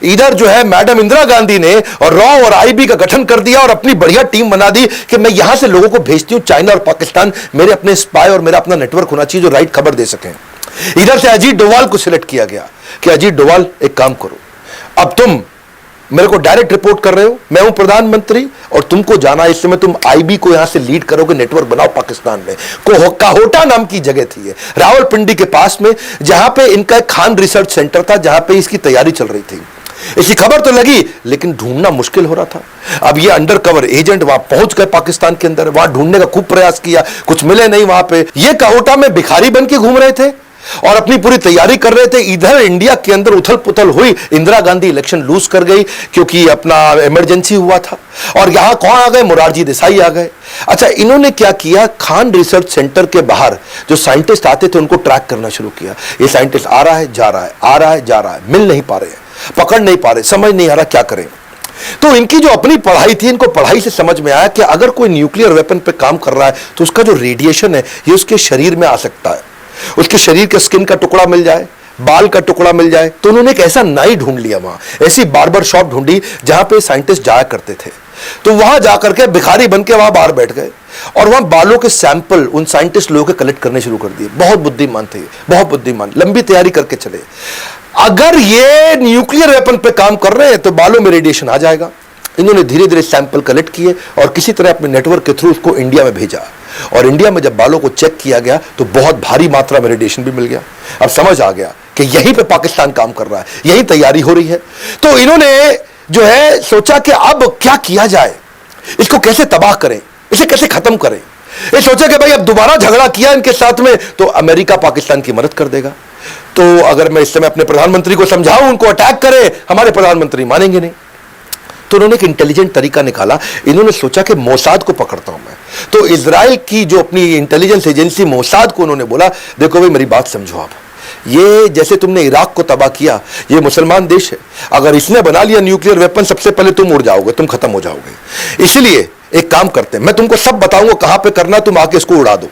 इधर जो है मैडम इंदिरा गांधी ने और रॉ और आईबी का गठन कर दिया और अपनी बढ़िया टीम बना दी कि मैं यहां से लोगों को भेजती हूं चाइना और पाकिस्तान, मेरे अपने स्पाई और मेरा अपना नेटवर्क होना चाहिए जो राइट खबर दे सकें। इधर से अजीत डोभाल को सिलेक्ट किया गया कि अजीत डोभाल एक काम करो, अब तुम मेरे को डायरेक्ट रिपोर्ट कर रहे हो, मैं हूं प्रधानमंत्री और तुमको जाना है, इस समय तुम आईबी को यहां से लीड करोगे, नेटवर्क बनाओ पाकिस्तान में। काहोटा नाम की जगह थी रावलपिंडी के पास में, जहां पे इनका एक खान रिसर्च सेंटर था, जहां पे इसकी तैयारी चल रही थी। इसकी खबर तो लगी लेकिन ढूंढना मुश्किल हो रहा था। अब ये अंडर कवर एजेंट वहां पहुंच गए पाकिस्तान के अंदर, वहां ढूंढने का खूब प्रयास किया, कुछ मिले नहीं वहां पे। ये काहोटा में भिखारी बन के घूम रहे थे और अपनी पूरी तैयारी कर रहे थे। इधर इंडिया के अंदर उथल पुथल हुई, इंदिरा गांधी इलेक्शन लूज कर गई क्योंकि अपना इमरजेंसी हुआ था, और यहां कौन आ गए, मोरारजी देसाई आ गए। अच्छा, इन्होंने क्या किया, खान रिसर्च सेंटर के बाहर जो साइंटिस्ट आते थे उनको ट्रैक करना शुरू किया। ये साइंटिस्ट आ रहा है जा रहा है, आ रहा है जा रहा है, मिल नहीं पा रहे हैं, पकड़ नहीं पा रहे, समझ नहीं आ रहा क्या करें। तो इनकी जो अपनी पढ़ाई थी, इनको पढ़ाई से समझ में आया कि अगर कोई न्यूक्लियर वेपन पे काम कर रहा है तो उसका जो रेडिएशन है ये उसके शरीर में आ सकता है, उसके शरीर के स्किन का टुकड़ा मिल जाए, बाल का टुकड़ा मिल जाए। तो उन्होंने एक ऐसा नाई ढूंढ लिया, वहां ऐसी बार्बर शॉप ढूंढी जहां पे साइंटिस्ट जाया करते थे। तो वहां जाकर के भिखारी बन के वहां बाहर बैठ गए और वहां बालों के सैंपल उन साइंटिस्ट लोगों के कलेक्ट करने शुरू कर दिए। बहुत बुद्धिमान थे, बहुत बुद्धिमान, लंबी तैयारी करके चले। अगर ये न्यूक्लियर वेपन पे काम कर रहे हैं तो बालों में रेडिएशन आ जाएगा। इन्होंने धीरे धीरे सैंपल कलेक्ट किए और किसी तरह अपने नेटवर्क के थ्रू उसको इंडिया में भेजा, और इंडिया में जब बालों को चेक किया गया तो बहुत भारी मात्रा में रेडिएशन भी मिल गया। अब समझ आ गया कि यहीं पे पाकिस्तान काम कर रहा है, यही तैयारी हो रही है। तो इन्होंने जो है सोचा कि अब क्या किया जाए, इसको कैसे तबाह करें, इसे कैसे खत्म करें। ये सोचा कि भाई अब दोबारा झगड़ा किया इनके साथ में तो अमेरिका पाकिस्तान की मदद कर देगा। तो अगर मैं इस समय अपने प्रधानमंत्री को समझाऊं उनको अटैक करें, हमारे प्रधानमंत्री मानेंगे नहीं। तो उन्होंने एक इंटेलिजेंट तरीका निकाला। इन्होंने सोचा कि मोसाद को पकड़ता हूं मैं। तो इजराइल की जो अपनी इंटेलिजेंस एजेंसी मोसाद को उन्होंने बोला, देखो भाई मेरी बात समझो आप, ये जैसे तुमने इराक को तबाह किया, ये मुसलमान देश है, अगर इसने बना लिया न्यूक्लियर वेपन सबसे पहले तुम उड़ जाओगे, तुम खत्म हो जाओगे। इसलिए एक काम करते हैं, मैं तुमको सब बताऊंगा कहां पे करना, तुम आके इसको उड़ा दो।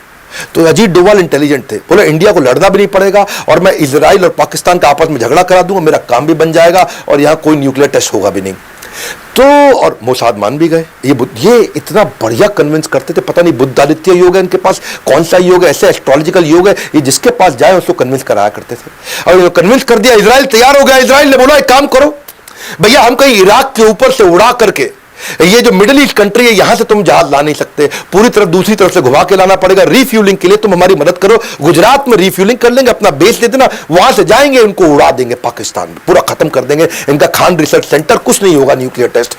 तो अजीत डोभाल इंटेलिजेंट थे, बोले इंडिया को लड़ना भी नहीं पड़ेगा और मैं इजराइल और पाकिस्तान का आपस में झगड़ा करा दूंगा, मेरा काम भी बन जाएगा और यहां कोई न्यूक्लियर टेस्ट होगा भी नहीं। तो और मोसाद मान भी गए। ये इतना बढ़िया कन्विंस करते थे, पता नहीं बुद्धादित्य योग है इनके पास, कौन सा योग है, ऐसे एस्ट्रोलॉजिकल योग है, ये जिसके पास जाए उसको कन्विंस कराया करते थे। और कन्विंस कर दिया, इजराइल तैयार हो गया। इजराइल ने बोला एक काम करो भैया, हम कहीं इराक के ऊपर से उड़ा करके, ये जो मिडिल ईस्ट कंट्री है यहां से तुम जहाज ला नहीं सकते, पूरी तरफ दूसरी तरफ से घुमा के लाना पड़ेगा। रिफ्यूलिंग के लिए तुम हमारी मदद करो, गुजरात में रिफ्यूलिंग कर लेंगे, अपना बेस दे देना, वहां से जाएंगे, उनको उड़ा देंगे, पाकिस्तान में पूरा खत्म कर देंगे इनका खान रिसर्च सेंटर, कुछ नहीं होगा न्यूक्लियर टेस्ट।